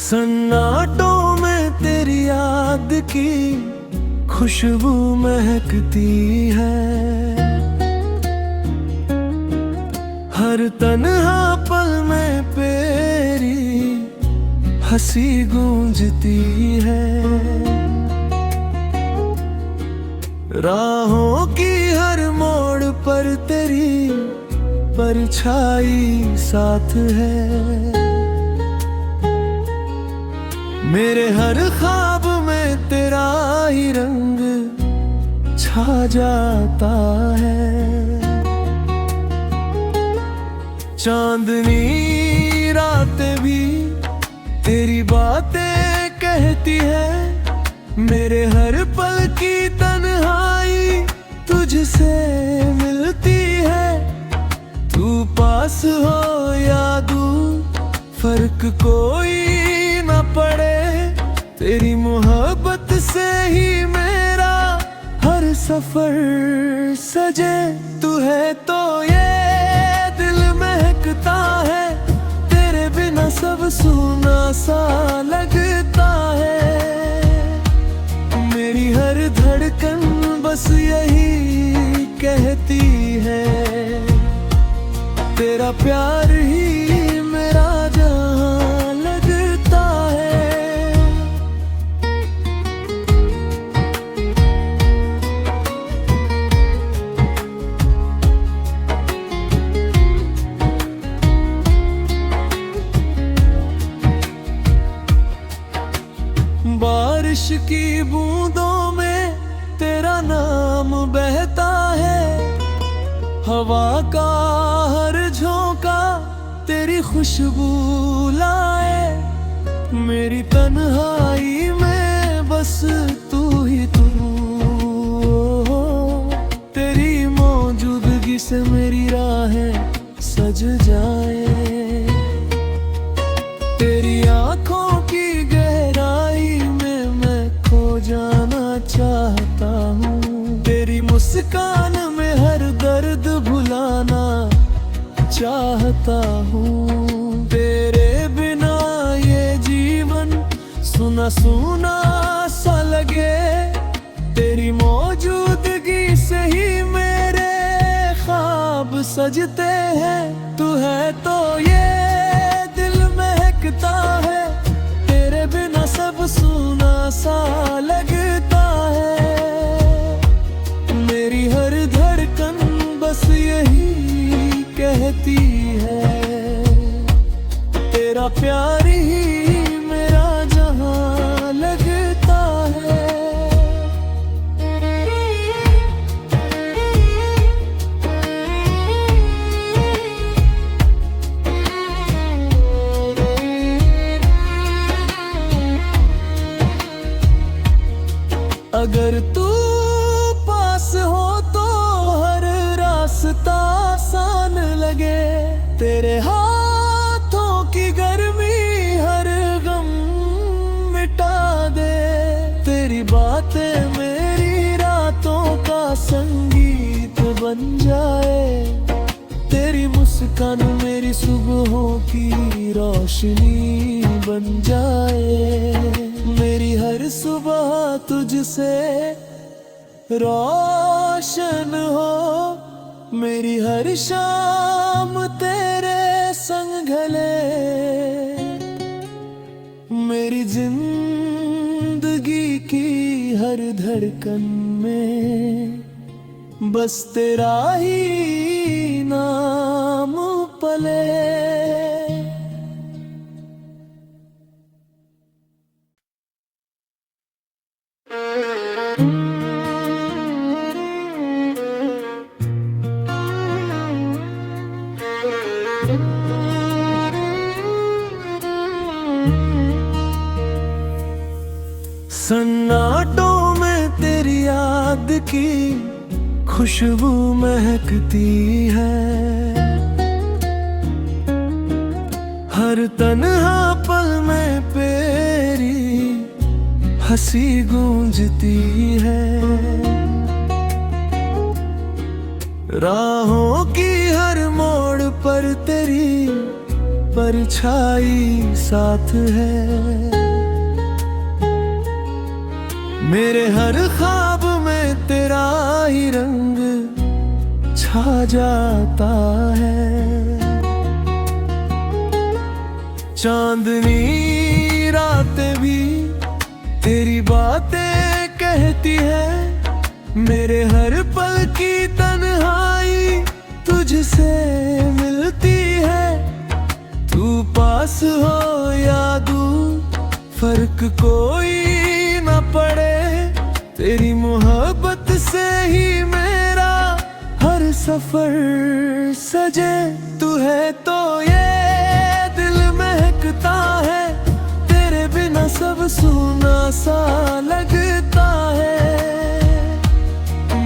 सन्नाटों में तेरी याद की खुशबू महकती है। हर तन्हा पल में तेरी हंसी गूंजती है। राहों की हर मोड़ पर तेरी परछाई साथ है। मेरे हर ख्वाब में तेरा ही रंग छा जाता है। चांदनी रातें भी तेरी बातें कहती है। मेरे हर पल की तन्हाई तुझसे मिलती है। तू पास हो या दूर फर्क कोई न पड़े। तेरी मोहब्बत से ही मेरा हर सफर सजे। तू है तो ये दिल महकता है। तेरे बिना सब सूना सा लगता है। मेरी हर धड़कन बस यही कहती है, तेरा प्यार ही मेरा जहां लगता है। बारिश की बूंदों में तेरा नाम बहता है। हवा का हर झोंका तेरी खुशबू लाए। मेरी तन्हाई में बस तू ही तू हो। तेरी मौजूदगी से मेरी राहें सज जाए। तेरी आंखों की गहराई में मैं खो जाना चाहता हूँ। तेरी मुस्कान में हर दर्द भुलाना चाहता हूँ। तेरे बिना ये जीवन सुना सुना सा लगे। तेरी मौजूदगी से ही मेरे ख्वाब सजते हैं। तू है तो ये दिल महकता है। तेरे बिना सब सुना सा लगता है। मेरी हर धड़कन बस यही कहती है, तेरा प्यार ही मेरा जहां लगता है। अगर तू पास हो तो हर रास्ता आसान लगे। तेरे हाथों की गर्मी हर गम मिटा दे। तेरी बातें मेरी रातों का संगीत बन जाए। तेरी मुस्कान मेरी सुबहों की रोशनी बन जाए। मेरी हर सुबह तुझसे रोशन हो। मेरी हर शाम तेरे संग ढले। मेरी जिंदगी की हर धड़कन में बस तेरा ही नाम पले। सन्नाटों में तेरी याद की खुशबू महकती है। हर तन्हा पल में तेरी हंसी गूंजती है। राहों की हर मोड़ पर तेरी परछाई साथ है। मेरे हर ख्वाब में तेरा ही रंग छा जाता है। चांदनी रातें भी तेरी बातें कहती है। मेरे हर पल की तन्हाई तुझसे मिलती है। तू पास हो या दूर फर्क कोई न पड़े। तेरी मोहब्बत से ही मेरा हर सफर सजे। तू है तो ये दिल महकता है। तेरे बिना सब सूना सा लगता है।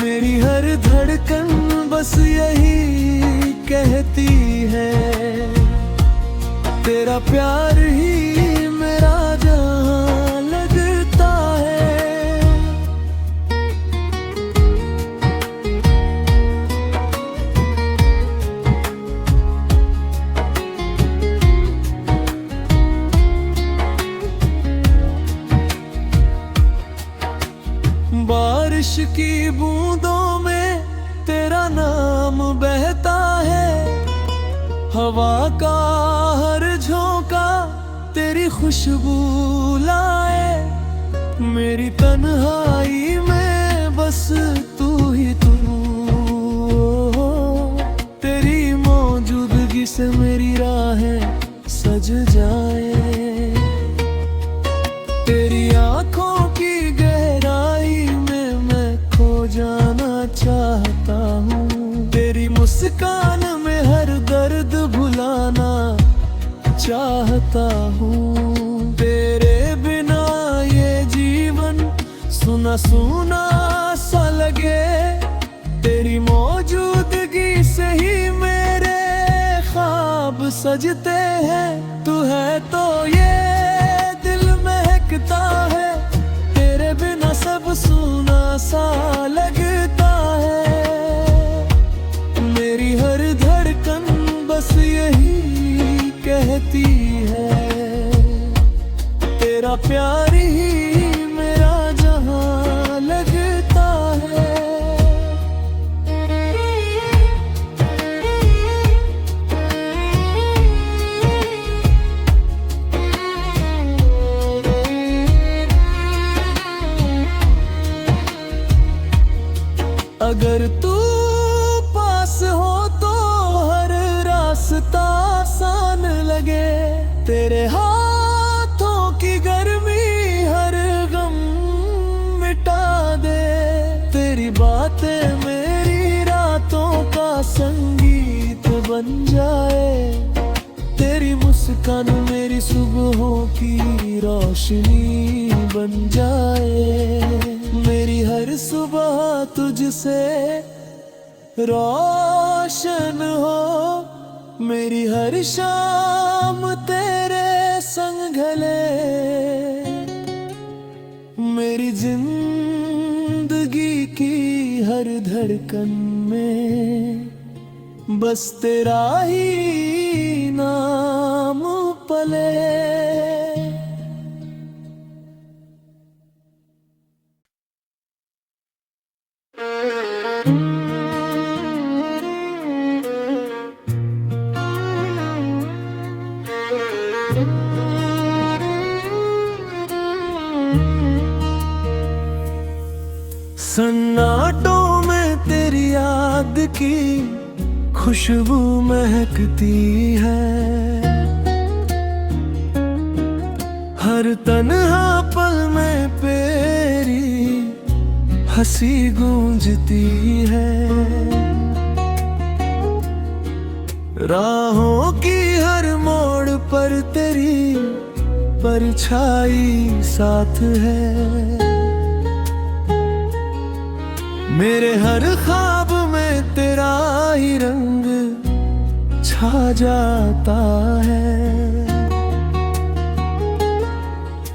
मेरी हर धड़कन बस यही कहती है, तेरा प्यार ही मेरा जहां लगता है। बारिश की बूंदों में तेरा नाम बहता है। हवा का हर झोंका तेरी खुशबू लाए। मेरी तन्हाई में बस तू ही तू हो। तेरी मौजूदगी से मेरी राहें सज जाए। तेरी आंखों की गहराई में मैं खो जाना चाहता हूँ। तेरी मुस्कान में हर दर्द भुलाना चाहता हूँ। तेरे बिना ये जीवन सुना सुना सा लगे। तेरी मौजूदगी से ही मेरे ख्वाब सजते हैं। तू है तो ये दिल महकता है। तेरे बिना सब सुना सा लगता है। मेरी हर धड़कन बस यही कहती है, तेरा प्यार ही मेरा जहां लगता है। अगर तू पास हो तो हर रास्ता आसान लगे। तेरे हाथों की गर्मी हर गम मिटा दे। तेरी बातें मेरी रातों का संगीत बन जाए। तेरी मुस्कान मेरी सुबहों की रोशनी बन जाए। मेरी हर सुबह तुझसे रोशन हो। मेरी हर शाम तेरे संग ढले। मेरी जिंदगी की हर धड़कन में बस तेरा ही नाम पले। सन्नाटों में तेरी याद की खुशबू महकती है। हर तन्हा पल में तेरी हंसी गूंजती है। राहों की हर मोड़ पर तेरी परछाई साथ है। मेरे हर ख्वाब में तेरा ही रंग छा जाता है।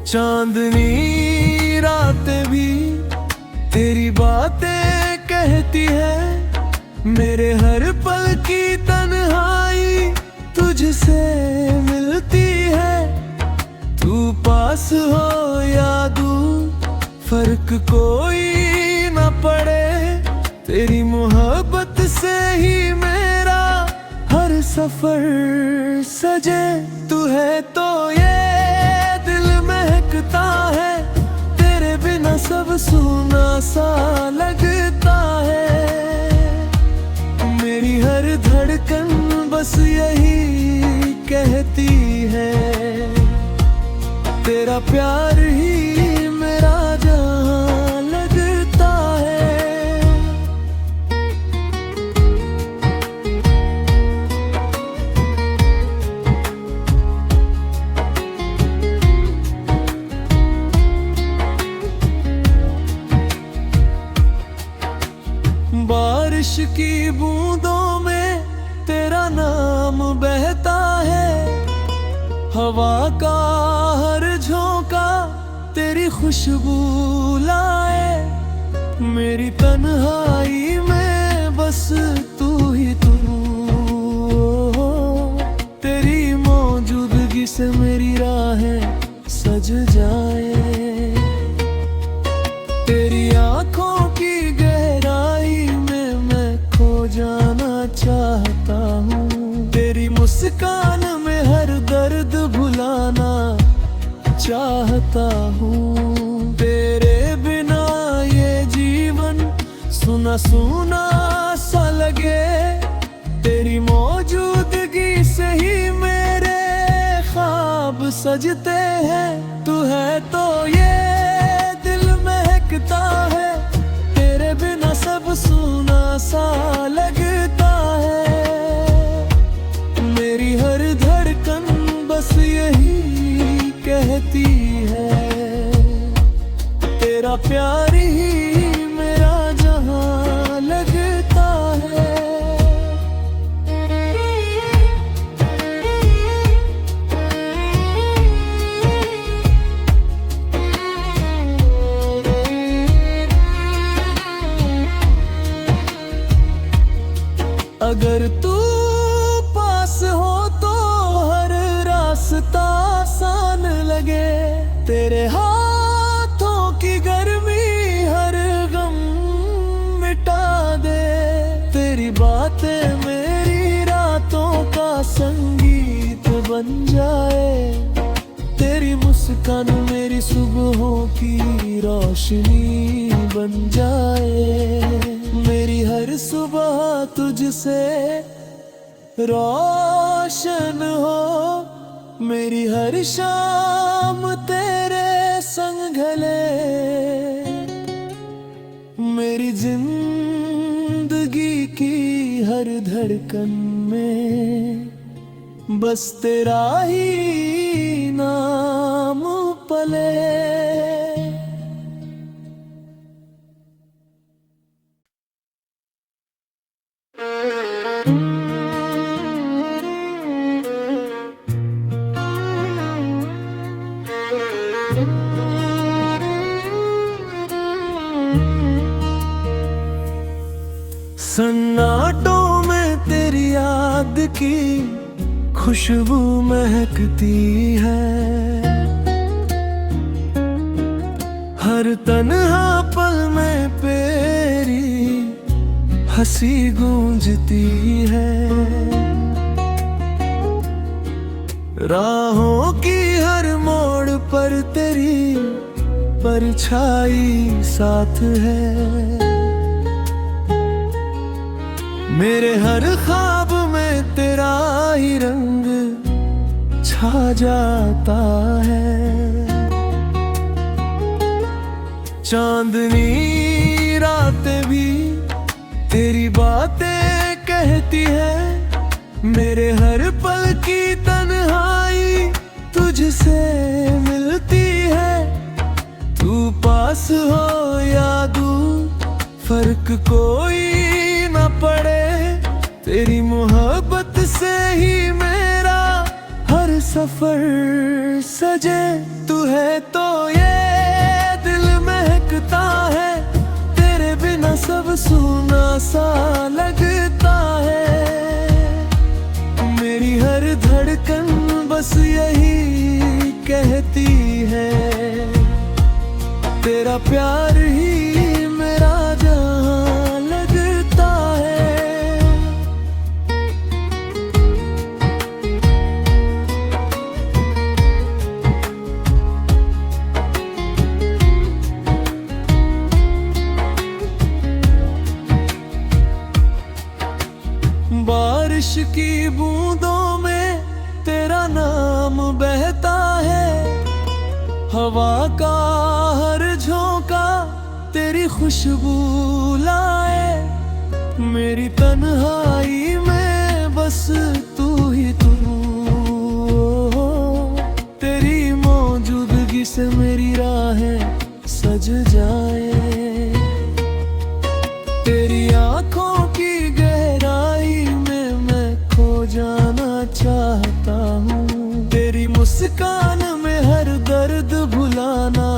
चांदनी रातें भी तेरी बातें कहती है। मेरे हर पल की तन्हाई तुझ तुझसे मिलती है। तू पास हो या दूर फर्क कोई न पड़े, तेरी मोहब्बत से ही मेरा हर सफर सजे। तू है तो ये दिल महकता है, तेरे बिना सब सूना सा लगता है। मेरी हर धड़कन बस यही कहती है, तेरा प्यार ही मेरा जहां लगता है। बारिश की बूंदों में तेरा नाम बहता है, हवा का हर झोंका तेरी खुशबू लाए। मेरी तन्हाई में बस तू ही तू हो, तेरी मौजूदगी से मेरी राहें सज जाए। तेरी आंखों की गहराई में मैं खो जाना चाहता हूँ, तेरी मुस्कान में हर दर्द भुलाना चाहता हूँ। तेरे बिना ये जीवन सुना सुना सा लगे, तेरी मौजूदगी से ही मेरे ख्वाब सजते हैं। तू है तो ये दिल महकता है, तेरे बिना सब सुना सा लगता है। मेरी हर धड़कन बस यही कहती है, तेरा प्यार ही मेरा जहां लगता है। अगर तू पास हो तो हर रास्ता आसान लगे, तेरे हाथों की गर्मी हर गम मिटा दे। तेरी बातें मेरी रातों का संगीत बन जाए, तेरी मुस्कान मेरी सुबहों की रोशनी बन जाए। मेरी हर सुबह तुझसे रोशन हो, मेरी हर शाम तेरे संग ढले। मेरी जिंदगी की हर धड़कन में बस तेरा ही नाम पले। सन्नाटों में तेरी याद की खुशबू महकती है, हर तन्हा पल में तेरी हंसी गूंजती है। राहों की हर मोड़ पर तेरी परछाई साथ है। मेरे हर ख्वाब में तेरा ही रंग छा जाता है। चांदनी रातें भी तेरी बातें कहती है, मेरे हर पल की तन्हाई तुझसे मिलती है। तू पास हो या दूर फर्क कोई न पड़े, तेरी मोहब्बत से ही मेरा हर सफर सजे। तू है तो ये दिल महकता है, तेरे बिना सब सूना सा लगता है। मेरी हर धड़ बस यही कहती है, तेरा प्यार ही मेरा जहां लगता है। बारिश की बूंदों में तेरा नाम बहता है, हवा का हर झोंका तेरी खुशबू लाए। मेरी तन्हाई में बस तू ही तू हो, तेरी मौजूदगी से मेरी राहें सज जाए। तेरी आंखों की गहराई में मैं खो जाना चाहता हूँ, तेरी मुस्कान में हर दर्द भुलाना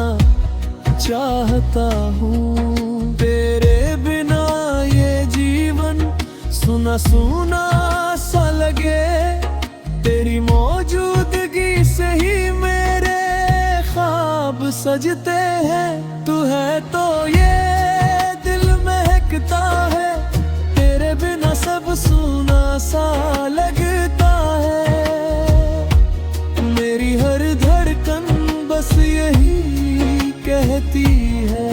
चाहता हूँ। तेरे बिना ये जीवन सुना सुना सा लगे, तेरी मौजूदगी से ही मेरे ख्वाब सजते हैं। तू है तो ये दिल महकता है, तेरे बिना सब सुना सा लगता है। मेरी हर धड़कन बस यही कहती है,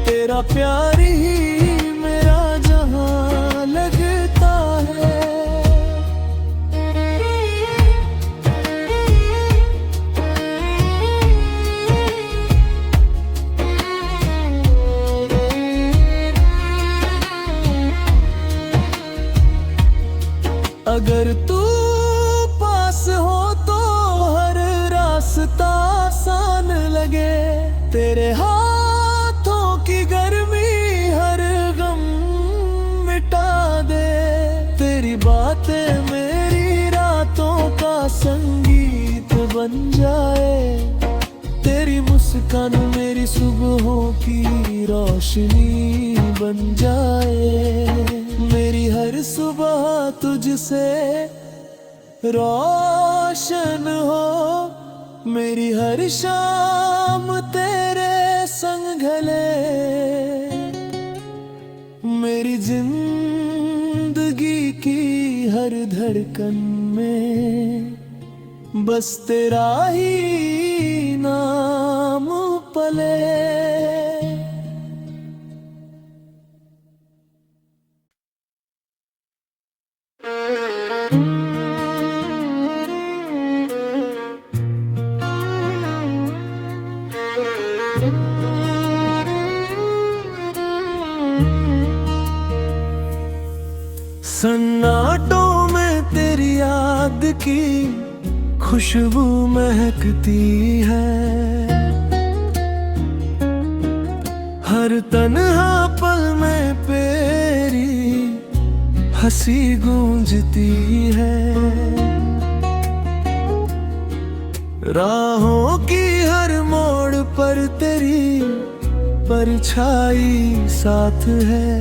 तेरा प्यार ही मेरा जहां लगता है। अगर तू पास हो तो हर रास्ता आसान लगे, तेरे हाथों की गर्मी हर गम मिटा दे। तेरी बातें मेरी रातों का संगीत बन जाए, तेरी मुस्कान मेरी सुबहों की रोशनी बन जाए। मेरी हर सुबह तुझसे रोशन हो, मेरी हर शाम तेरे संग ढले। मेरी जिंदगी की हर धड़कन में बस तेरा ही नाम पले। सन्नाटों में तेरी याद की खुशबू महकती है, हर तन्हा पल में तेरी हंसी गूंजती है। राहों की हर मोड़ पर तेरी परछाई साथ है,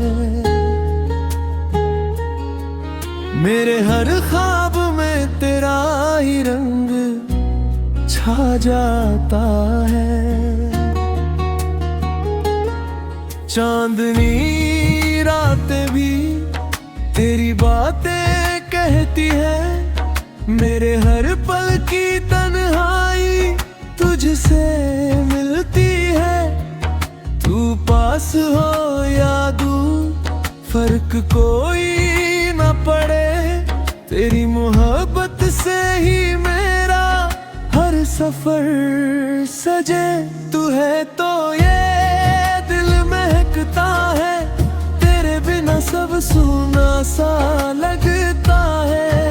मेरे हर ख्वाब में तेरा ही रंग छा जाता है। चांदनी रातें भी तेरी बातें कहती है, मेरे हर पल की तन्हाई तुझसे मिलती है। तू पास हो या दूर फर्क कोई न पड़े, तेरी मोहब्बत से ही मेरा हर सफर सजे। तू है तो ये दिल महकता है, तेरे बिना सब सुना सा लगता है।